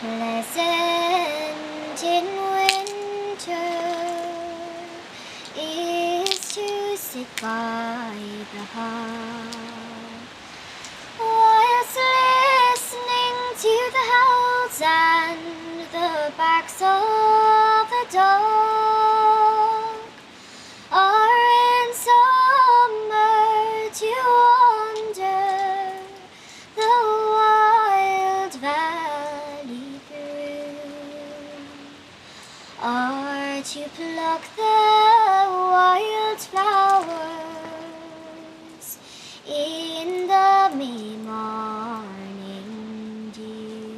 Pleasant in winter is to sit by the hearth, whilst listening to the howls and the barks of the dog, or in summer to wander the wild valley through, or to pluck the wild flowers in the May morning dew.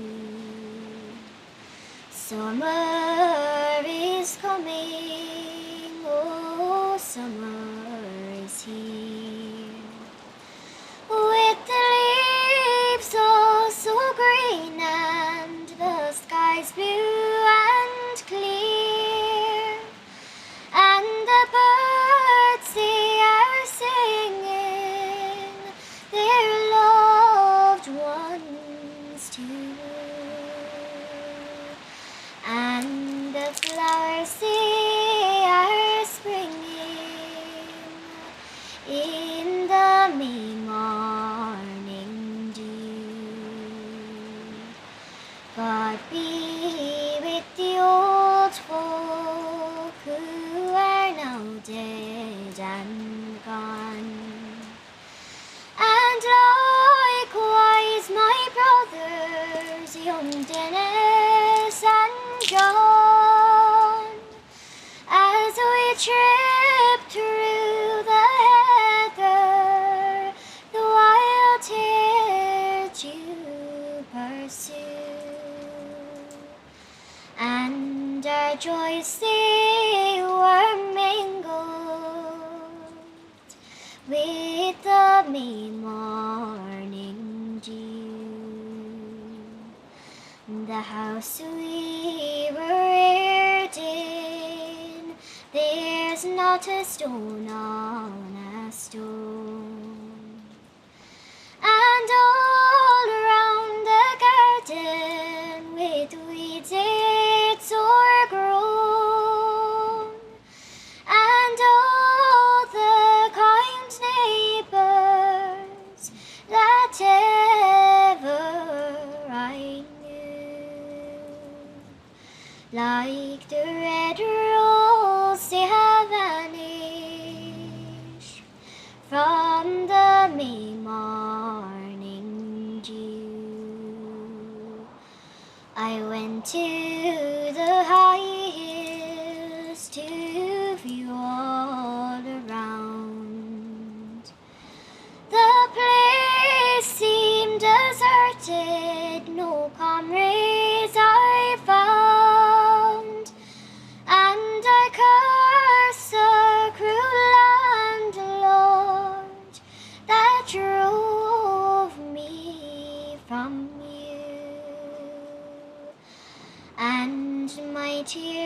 Summer is coming, oh, summer is here, with the leaves all so green and the skies blue and clear, and the birds they are singing their loved ones too, and the flowers they are springing in the May morning dew. God be with the old folk who are now dead and gone, and likewise my brothers, young Dennis and John, as we trip through the heather, the wild hare to pursue, and our joys they were mingled with the May morning dew. The house we were reared in, there's not a stone on a stone, and all around the garden with weeds it's o'ergrown, and all the kind neighbours that ever I knew, like the red rose they have vanished from the May morning dew. I went to the high hills to view all around. The place seemed deserted, no comrades I found, and I cursed the cruel landlord that drove me from you, and my tears